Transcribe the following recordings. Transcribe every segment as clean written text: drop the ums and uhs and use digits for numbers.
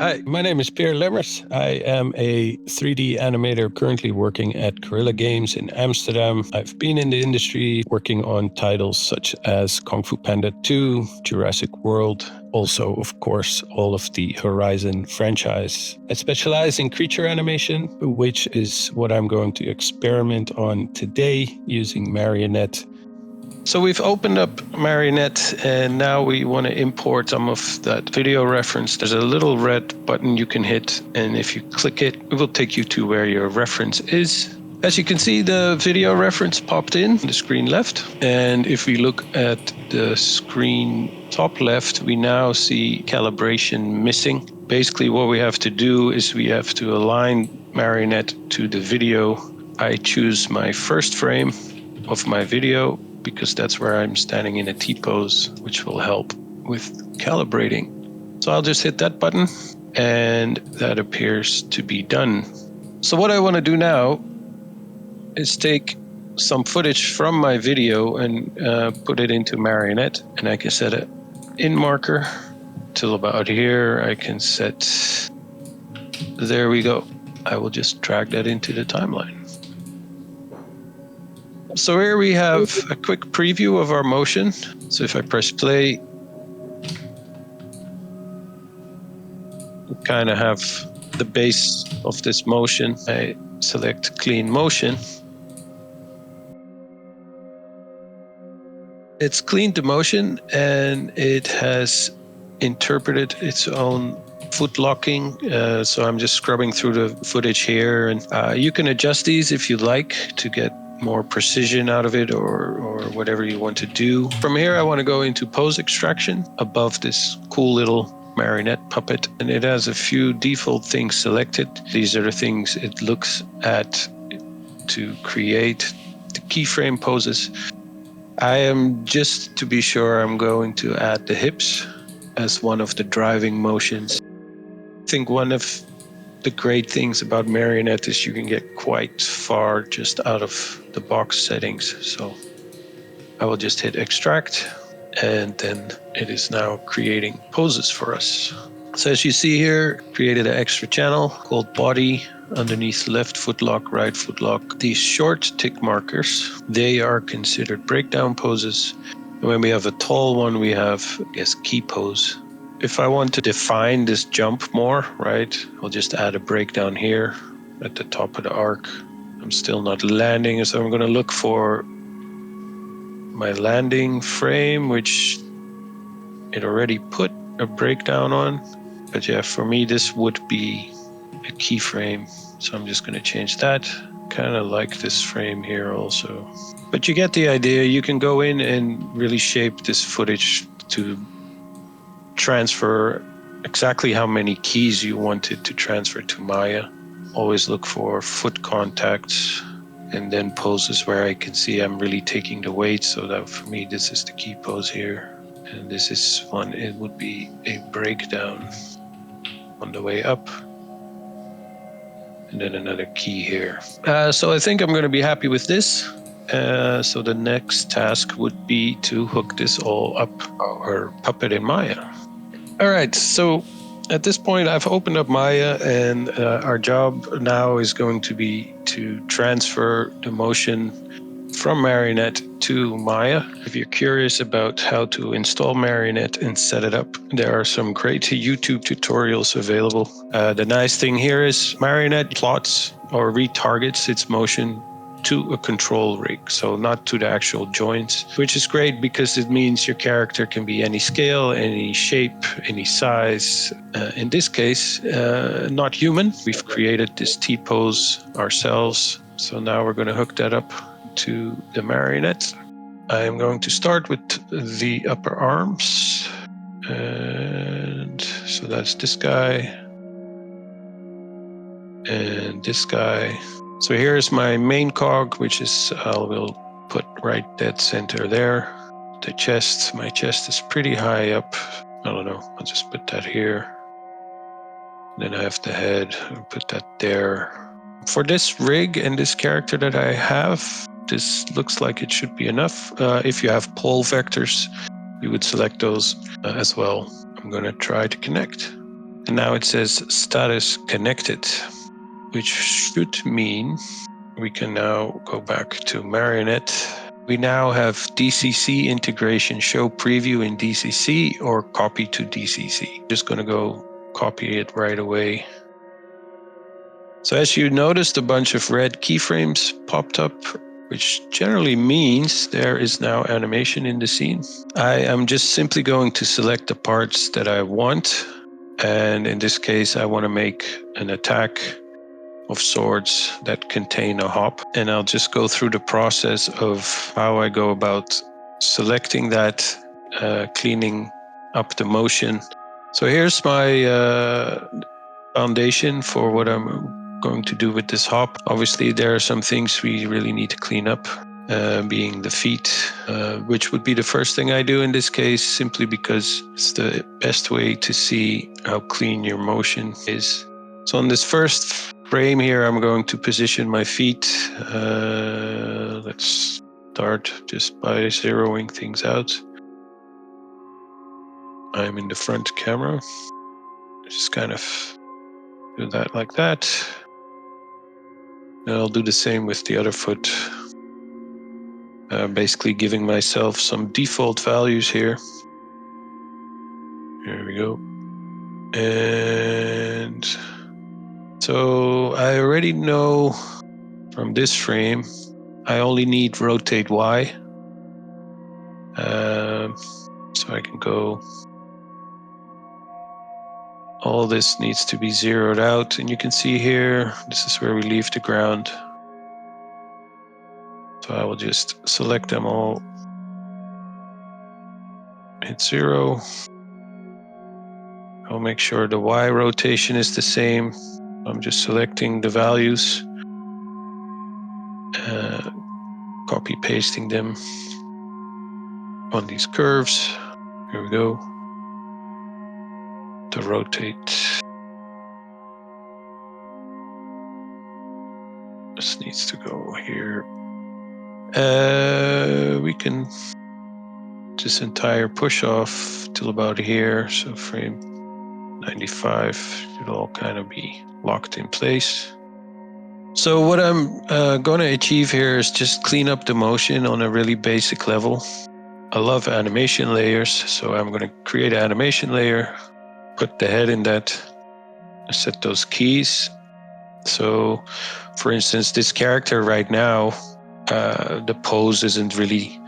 Hi, my name is Lemmers. I am a 3D animator currently working at Guerrilla Games in Amsterdam. I've been in the industry working on titles such as Kung Fu Panda 2, Jurassic World, also, of course, all of the Horizon franchise. I specialize in creature animation, which is what I'm going to experiment on today using Marionette. So we've opened up Marionette and now we want to import some of that video reference. There's a little red button you can hit, and if you click it, it will take you to where your reference is. As you can see, the video reference popped in the screen left. And if we look at the screen top left, we now see calibration missing. Basically what we have to do is we have to align Marionette to the video. I choose my first frame of my video because that's where I'm standing in a T-pose, which will help with calibrating. So I'll just hit that button and that appears to be done. So what I want to do now is take some footage from my video and put it into Marionette, and I can set an in marker till about here. I can set, there we go. I will just drag that into the timeline. So here we have a quick preview of our motion. So if I press play, we kind of have the base of this motion. I select clean motion. It's cleaned the motion and it has interpreted its own foot locking. So I'm just scrubbing through the footage here, and you can adjust these if you like to get more precision out of it or whatever you want to do. From here, I want to go into pose extraction above this cool little marionette puppet, and it has a few default things selected. These are the things it looks at to create the keyframe poses. I am, just to be sure, I'm going to add the hips as one of the driving motions. I think one of the great things about Marionette is you can get quite far just out of the box settings. So I will just hit extract, and then it is now creating poses for us. So as you see here, created an extra channel called body underneath left foot lock, right foot lock. These short tick markers, they are considered breakdown poses. And when we have a tall one, we have, I guess, key pose. If I want to define this jump more, right, I'll just add a breakdown here at the top of the arc. I'm still not landing, so I'm going to look for my landing frame, which it already put a breakdown on. But yeah, for me, this would be a keyframe. So I'm just going to change that. Kind of like this frame here also. But you get the idea. You can go in and really shape this footage to transfer exactly how many keys you want it to transfer to Maya. Always look for foot contacts and then poses where I can see I'm really taking the weight. So that for me, this is the key pose here. And this is one, it would be a breakdown on the way up. And then another key here. So I think I'm going to be happy with this. So the next task would be to hook this all up, our puppet in Maya. All right, so at this point I've opened up Maya, and our job now is going to be to transfer the motion from Marionette to Maya. If you're curious about how to install Marionette and set it up, there are some great YouTube tutorials available. The nice thing here is Marionette plots or retargets its motion to a control rig, so not to the actual joints, which is great because it means your character can be any scale, any shape, any size. In this case, not human. We've created this T-pose ourselves, so now we're going to hook that up to the Marionette. I am going to start with the upper arms, and so that's this guy and this guy. So here's my main cog, which is, I will put right dead center there. The chest, my chest is pretty high up. I don't know, I'll just put that here. Then I have the head, I'll put that there. For this rig and this character that I have, this looks like it should be enough. If you have pole vectors, you would select those as well. I'm gonna try to connect. And now it says status connected, which should mean we can now go back to Marionette. We now have DCC integration, show preview in DCC or copy to DCC. Just going to go copy it right away. So as you noticed, a bunch of red keyframes popped up, which generally means there is now animation in the scene. I am just simply going to select the parts that I want. And in this case, I want to make an attack of swords that contain a hop. And I'll just go through the process of how I go about selecting that, cleaning up the motion. So here's my foundation for what I'm going to do with this hop. Obviously, there are some things we really need to clean up, being the feet, which would be the first thing I do in this case, simply because it's the best way to see how clean your motion is. So on this first frame here, I'm going to position my feet. Let's start just by zeroing things out. I'm in the front camera. Just kind of do that like that. And I'll do the same with the other foot. Basically giving myself some default values here. Here we go. And so I already know from this frame, I only need rotate Y. So I can go, all this needs to be zeroed out. And you can see here, this is where we leave the ground. So I will just select them all, hit 0. I'll make sure the Y rotation is the same. I'm just selecting the values, copy pasting them on these curves. Here we go. To rotate. This needs to go here. We can this entire push off till about here. So frame 95 should all kind of be locked in place. So what I'm going to achieve here is just clean up the motion on a really basic level. I love animation layers, so I'm going to create an animation layer, put the head in that, set those keys. So for instance, this character right now, the pose isn't really,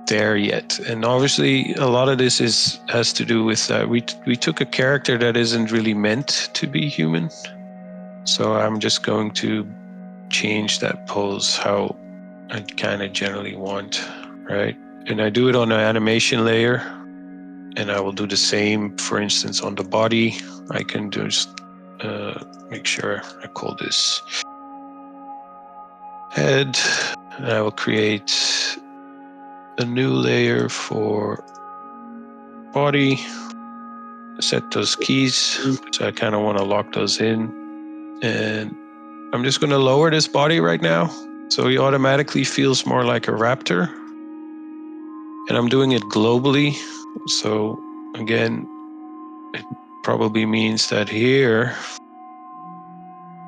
there yet. And obviously a lot of this has to do with that. We took a character that isn't really meant to be human. So I'm just going to change that pose how I kind of generally want, right? And I do it on an animation layer. And I will do the same, for instance, on the body. I can just make sure I call this head. And I will create a new layer for body. Set those keys, so I kind of want to lock those in. And I'm just going to lower this body right now, so he automatically feels more like a raptor. And I'm doing it globally. So again, it probably means that here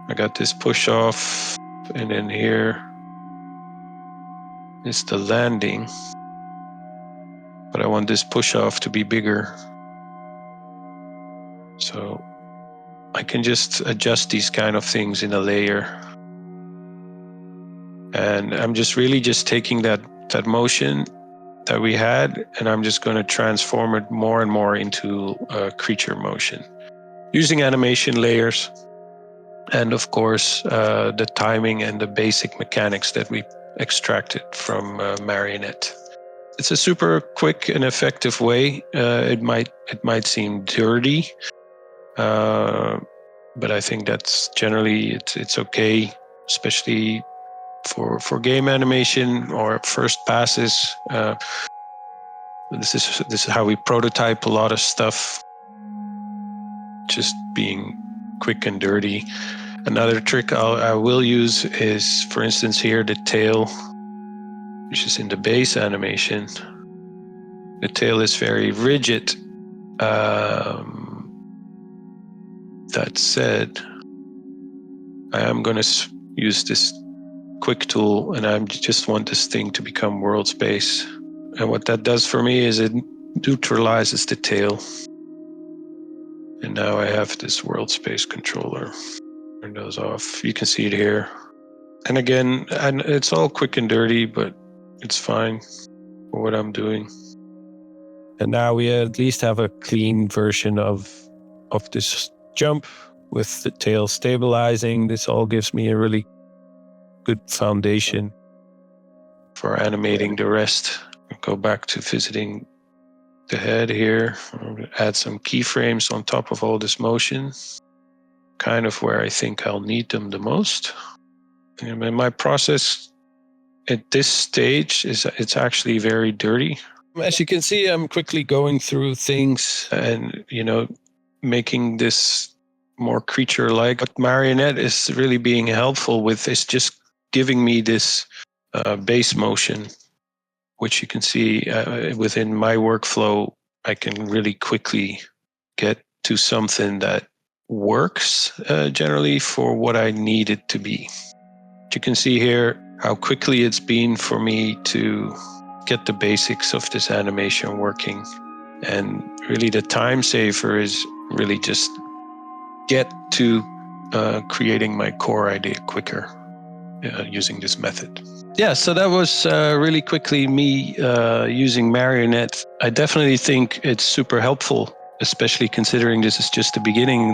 I got this push off, and then here is the landing. But I want this push off to be bigger. So I can just adjust these kind of things in a layer. And I'm just really just taking that motion that we had, and I'm just going to transform it more and more into creature motion using animation layers. And of course, the timing and the basic mechanics that we extracted from Marionette. It's a super quick and effective way. It might seem dirty, but I think that's generally it's okay, especially for game animation or first passes. This is how we prototype a lot of stuff, just being quick and dirty. Another trick I will use is, for instance, here the tail, which is in the base animation. The tail is very rigid, That said, I am going to use this quick tool, and I just want this thing to become world space. And what that does for me is it neutralizes the tail. And now I have this world space controller. Turn those off. You can see it here. And again, it's all quick and dirty, but it's fine for what I'm doing. And now we at least have a clean version of this jump with the tail stabilizing. This all gives me a really good foundation for animating the rest. I'll go back to visiting the head here. I'll add some keyframes on top of all this motion, kind of where I think I'll need them the most. And my process at this stage it's actually very dirty. As you can see, I'm quickly going through things and, making this more creature-like. What Marionette is really being helpful with is just giving me this base motion, which you can see within my workflow. I can really quickly get to something that works generally for what I need it to be. You can see here how quickly it's been for me to get the basics of this animation working. And really the time saver is really just get to creating my core idea quicker using this method. Yeah, so that was really quickly me using Marionette. I definitely think it's super helpful, especially considering this is just the beginning.